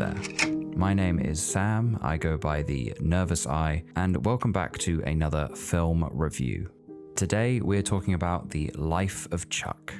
there. My name is Sam, I go by the Nervous Eye, and welcome back to another film review. Today we're talking about The Life of Chuck.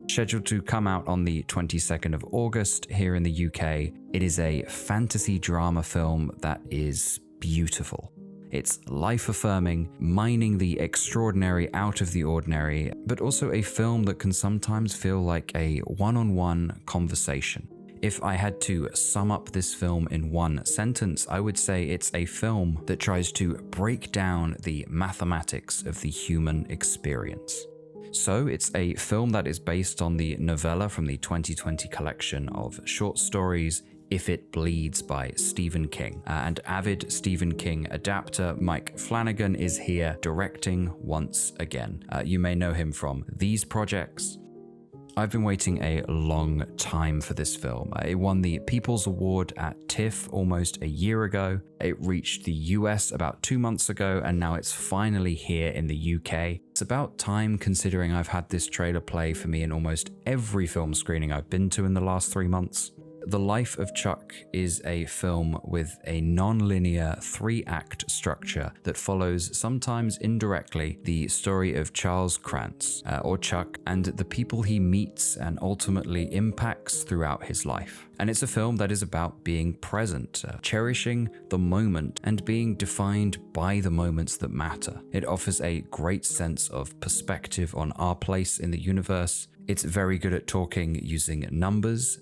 Scheduled to come out on the 22nd of August here in the UK, it is a fantasy drama film that is beautiful. It's life-affirming, mining the extraordinary out of the ordinary, but also a film that can sometimes feel like a one-on-one conversation. If I had to sum up this film in one sentence, I would say it's a film that tries to break down the mathematics of the human experience. So it's a film that is based on the novella from the 2020 collection of short stories, If It Bleeds by Stephen King. And avid Stephen King adapter Mike Flanagan is here directing once again. You may know him from these projects. I've been waiting a long time for this film. It won the People's Award at TIFF almost a year ago. It reached the US about 2 months ago, and now it's finally here in the UK. It's about time, considering I've had this trailer play for me in almost every film screening I've been to in the last 3 months. The Life of Chuck is a film with a non-linear 3-act structure that follows, sometimes indirectly, the story of Charles Krantz, or Chuck, and the people he meets and ultimately impacts throughout his life. And it's a film that is about being present, cherishing the moment, and being defined by the moments that matter. It offers a great sense of perspective on our place in the universe. It's very good at talking using numbers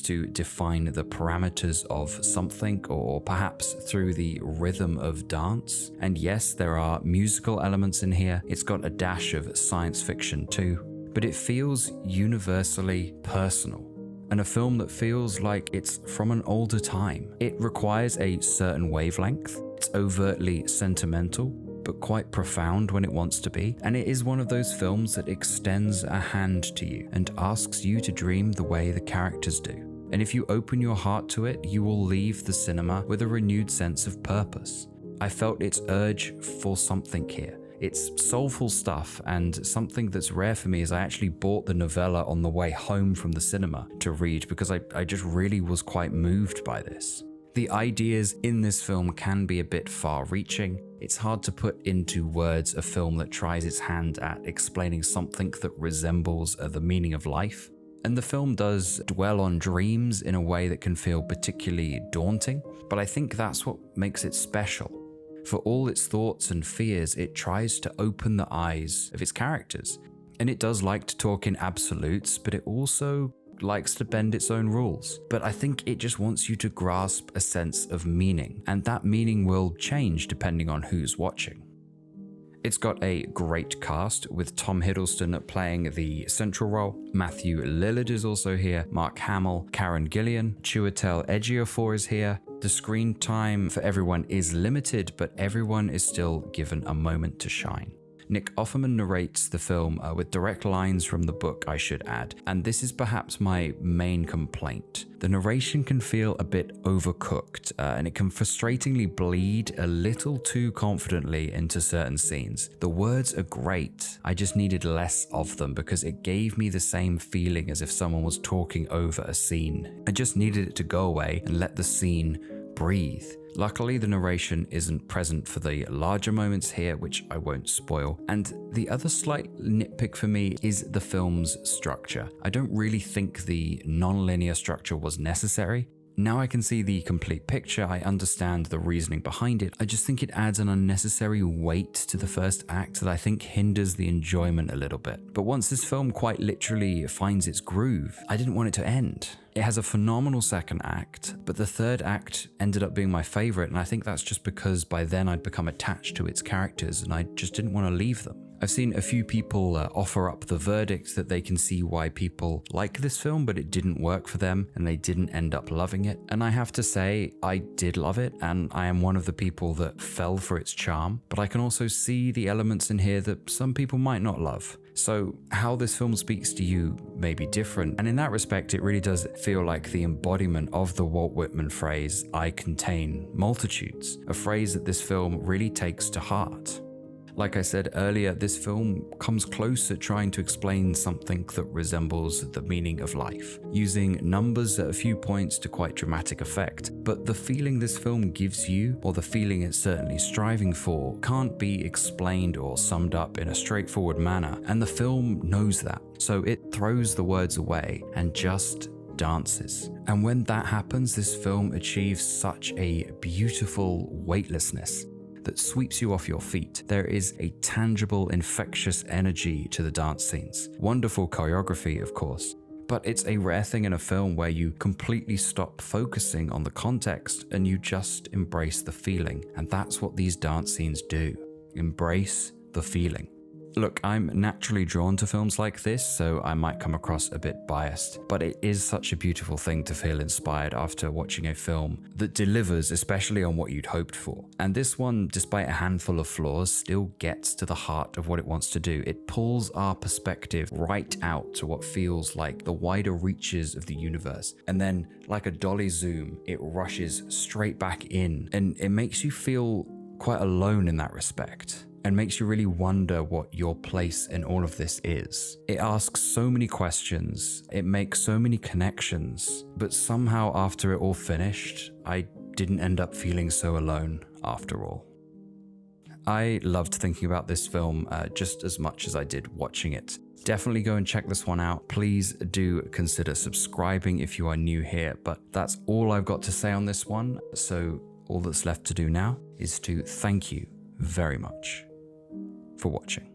to define the parameters of something, or perhaps through the rhythm of dance. And yes, there are musical elements in here. It's got a dash of science fiction too, but it feels universally personal. And a film that feels like it's from an older time. It requires a certain wavelength. It's overtly sentimental, but quite profound when it wants to be. And it is one of those films that extends a hand to you and asks you to dream the way the characters do. And if you open your heart to it, you will leave the cinema with a renewed sense of purpose. I felt its urge for something here. It's soulful stuff, and something that's rare for me is I actually bought the novella on the way home from the cinema to read because I just really was quite moved by this. The ideas in this film can be a bit far-reaching. It's hard to put into words a film that tries its hand at explaining something that resembles the meaning of life. And the film does dwell on dreams in a way that can feel particularly daunting, but I think that's what makes it special. For all its thoughts and fears, it tries to open the eyes of its characters. And it does like to talk in absolutes, but it also likes to bend its own rules. But I think it just wants you to grasp a sense of meaning, and that meaning will change depending on who's watching. It's got a great cast, with Tom Hiddleston playing the central role. Matthew Lillard is also here, Mark Hamill, Karen Gillan, Chiwetel Ejiofor is here. The screen time for everyone is limited, but everyone is still given a moment to shine. Nick Offerman narrates the film with direct lines from the book, I should add, and this is perhaps my main complaint. The narration can feel a bit overcooked, and it can frustratingly bleed a little too confidently into certain scenes. The words are great, I just needed less of them because it gave me the same feeling as if someone was talking over a scene. I just needed it to go away and let the scene breathe. Luckily, the narration isn't present for the larger moments here, which I won't spoil. And the other slight nitpick for me is the film's structure. I don't really think the non-linear structure was necessary. Now I can see the complete picture, I understand the reasoning behind it. I just think it adds an unnecessary weight to the first act that I think hinders the enjoyment a little bit. But once this film quite literally finds its groove, I didn't want it to end. It has a phenomenal second act, but the third act ended up being my favorite, and I think that's just because by then I'd become attached to its characters and I just didn't want to leave them. I've seen a few people offer up the verdict that they can see why people like this film, but it didn't work for them and they didn't end up loving it. And I have to say, I did love it, and I am one of the people that fell for its charm, but I can also see the elements in here that some people might not love. So how this film speaks to you may be different, and in that respect it really does feel like the embodiment of the Walt Whitman phrase, "I contain multitudes," a phrase that this film really takes to heart. Like I said earlier, this film comes close at trying to explain something that resembles the meaning of life, using numbers at a few points to quite dramatic effect. But the feeling this film gives you, or the feeling it's certainly striving for, can't be explained or summed up in a straightforward manner, and the film knows that. So it throws the words away and just dances. And when that happens, this film achieves such a beautiful weightlessness that sweeps you off your feet. There is a tangible, infectious energy to the dance scenes. Wonderful choreography, of course, but it's a rare thing in a film where you completely stop focusing on the context and you just embrace the feeling. And that's what these dance scenes do. Embrace the feeling. Look, I'm naturally drawn to films like this, so I might come across a bit biased, but it is such a beautiful thing to feel inspired after watching a film that delivers, especially on what you'd hoped for. And this one, despite a handful of flaws, still gets to the heart of what it wants to do. It pulls our perspective right out to what feels like the wider reaches of the universe. And then, like a dolly zoom, it rushes straight back in, and it makes you feel quite alone in that respect, and makes you really wonder what your place in all of this is. It asks so many questions, it makes so many connections, but somehow after it all finished, I didn't end up feeling so alone after all. I loved thinking about this film just as much as I did watching it. Definitely go and check this one out. Please do consider subscribing if you are new here, but that's all I've got to say on this one, so all that's left to do now is to thank you very much for watching.